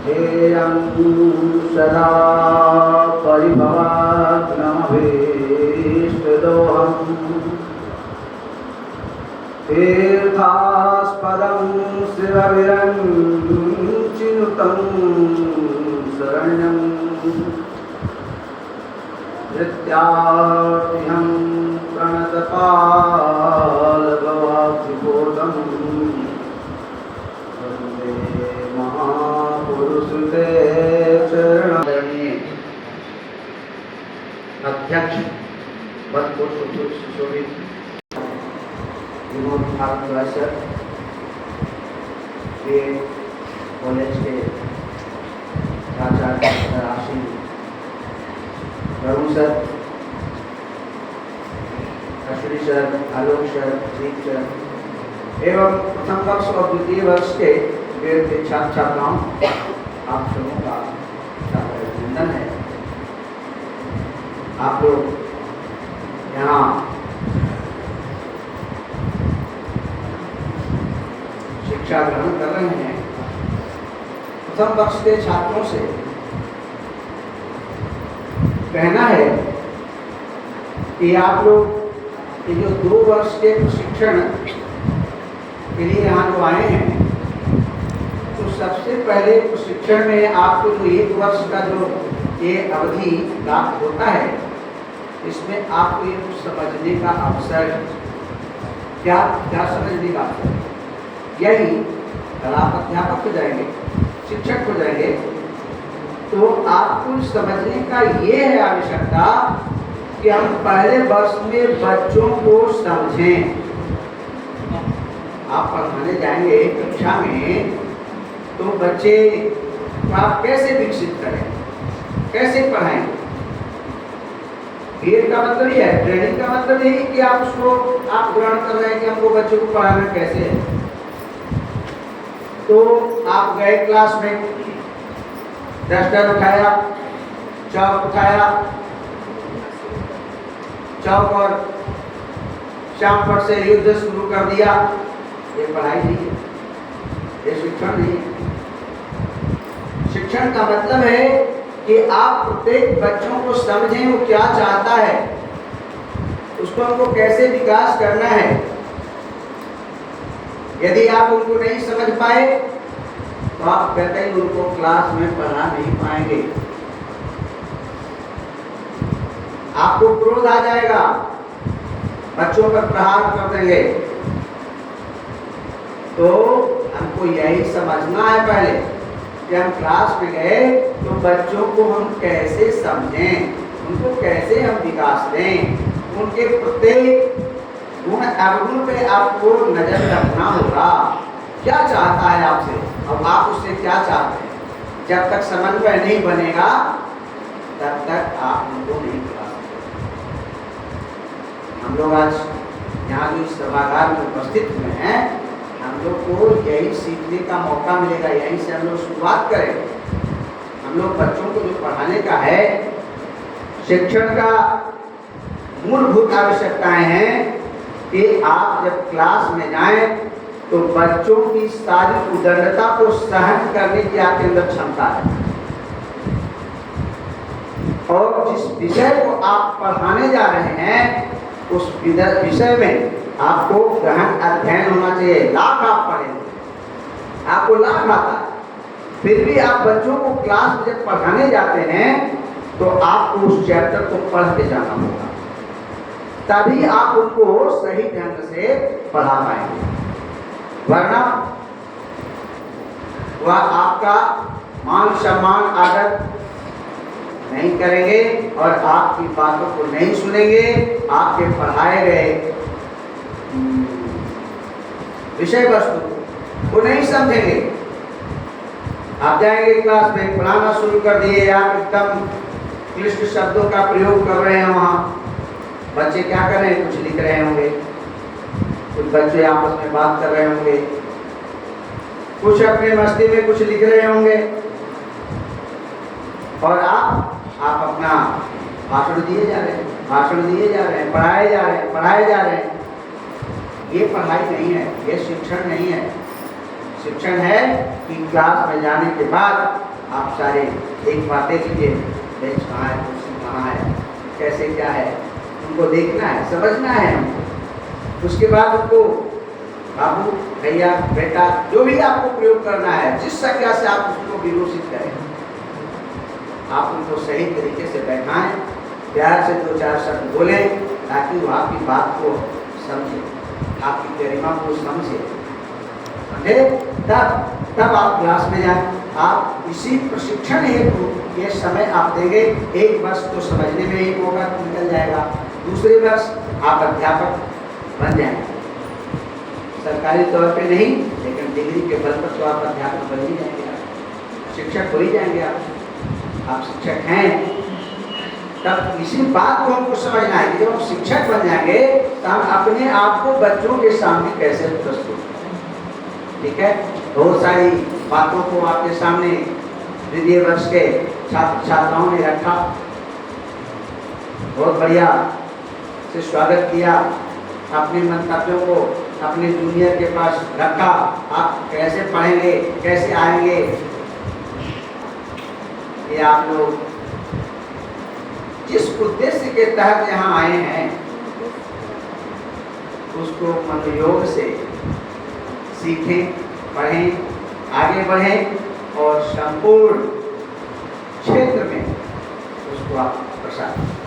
हेयं सदा परिभवाग्नमभीष्टदोहम् तीर्थास्पदं शिवविरञ्चिनुतं शरण्यं नित्यार्तिहं प्रणतपालभवाब्धिबोधं वन्दे महापुरुषते चरणमणि अध्यक्ष पद को सुशोभित विनोद भारद्वाज के कॉलेज के प्राचार्य आशीष वरुण सर, अश्विनी सर, आलोक सर, दीप सर एवं प्रथम वर्ष और द्वितीय वर्ष के छात्र छात्राओं आप सबों का अभिनंदन है। आप लोग यहाँ शिक्षा ग्रहण कर रहे हैं। प्रथम वर्ष के छात्रों से कहना है कि आप लोग ये जो 2 वर्ष के प्रशिक्षण के लिए यहाँ जो आए हैं, तो सबसे पहले प्रशिक्षण में आपको जो 1 वर्ष का जो ये अवधि प्राप्त होता है, इसमें आपको ये समझने का अवसर क्या समझने का अवसर, यही आप अध्यापक हो जाएंगे, शिक्षक हो जाएंगे, तो आपको समझने का ये है आवश्यकता कि हम पहले वर्ष में बच्चों को समझें। आप पढ़ाने जाएंगे कक्षा में, तो बच्चे को आप कैसे विकसित करें, कैसे पढ़ाएं। बीएड का मतलब ये है, ट्रेनिंग का मतलब यही कि आप उसको आप ग्रहण कर रहे हैं कि हमको बच्चों को पढ़ाना कैसे है। तो आप गए क्लास में, डस्टर उठाया, चौक उठाया, चौक और चाकपट से युद्ध शुरू कर दिया। ये पढ़ाई नहीं है, ये शिक्षण नहीं है। शिक्षण का मतलब है कि आप प्रत्येक बच्चों को समझें वो क्या चाहता है, उसको हमको कैसे विकास करना है। यदि आप उनको नहीं समझ पाए तो आप कतई उनको क्लास में पढ़ा नहीं पाएंगे। आपको क्रोध आ जाएगा, बच्चों पर प्रहार कर देंगे। तो हमको यही समझना है पहले कि हम क्लास में गए तो बच्चों को हम कैसे समझें, उनको कैसे हम विकास दें, उनके प्रत्येक गुण अवगुण पे आपको नजर रखना होगा। क्या चाहता है आपसे, अब आप उससे क्या चाहते हैं। जब तक समन्वय नहीं बनेगा तब तक आप उनको नहीं बता सकते। हम लोग आज यहाँ जो इस सभागार में उपस्थित हुए हैं, हम लोग को यही सीखने का मौका मिलेगा, यहीं से हम लोग शुरुआत करें। हम लोग बच्चों को जो पढ़ाने का है, शिक्षण का मूलभूत आवश्यकताएं हैं कि आप जब क्लास में जाएं तो बच्चों की सारी उद्दंडता को सहन करने की आपके अंदर क्षमता है, और जिस विषय को आप पढ़ाने जा रहे हैं उस विषय में आपको गहन अध्ययन होना चाहिए। लाख आप पढ़ेंगे, आपको लाख आता है, फिर भी आप बच्चों को क्लास में जब पढ़ाने जाते हैं तो आपको उस चैप्टर को पढ़ के जाना होगा, तभी आप उनको सही ढंग से पढ़ा पाएंगे। वरना वह आपका मान सम्मान आदर नहीं करेंगे और आपकी बातों को नहीं सुनेंगे, आपके पढ़ाए गए विषय वस्तु को नहीं समझेंगे। आप जाएंगे क्लास में, पढ़ाना शुरू कर दिए, आप एकदम क्लिष्ट शब्दों का प्रयोग कर रहे हैं। वहाँ बच्चे क्या कर रहे हैं, कुछ लिख रहे होंगे, कुछ बच्चे आपस में बात कर रहे होंगे, कुछ अपने मस्ती में कुछ लिख रहे होंगे, और आप अपना भाषण दिए जा रहे हैं, पढ़ाए जा रहे हैं। ये पढ़ाई नहीं है, ये शिक्षण नहीं है। शिक्षण है कि क्लास में जाने के बाद आप सारे एक बातें कीजिए, बेंच कहाँ है, कुर्सी कहाँ है, कैसे क्या है, उनको देखना है, समझना है हमको। उसके बाद उनको बाबू, भैया, बेटा, जो भी आपको प्रयोग करना है, जिस संज्ञा से आप उसको विभूषित करें, आप उनको सही तरीके से बैठाएं, प्यार से 2-4 शब्द बोलें, ताकि वो आपकी बात को समझे, आपकी गरिमा को समझे। तब आप क्लास में जाएं। आप इसी प्रशिक्षण हेतु ये समय आप देंगे। 1 वर्ष तो समझने में ही मौका निकल जाएगा, दूसरे वर्ष आप अध्यापक बन जाएंगे। सरकारी तौर पे नहीं, लेकिन डिग्री के बल पर तो आप अध्यापक बन ही जाएंगे, शिक्षक हो ही जाएंगे। आप शिक्षक हैं। तब इसी बात को हमको समझना है कि जब हम शिक्षक बन जाएंगे तो हम अपने आप को बच्चों के सामने कैसे प्रस्तुत करें। ठीक है, बहुत सारी बातों को आपके सामने द्वितीय वर्ष के छात्र छात्राओं ने रखा, बहुत बढ़िया से स्वागत किया, अपने मंतव्यों को अपने जूनियर के पास रखा। आप कैसे पढ़ेंगे, कैसे आएंगे, ये आप लोग जिस उद्देश्य के तहत यहाँ आए हैं उसको मनोयोग से सीखें, पढ़ें, आगे बढ़ें और संपूर्ण क्षेत्र में उसको आप प्रसार करें।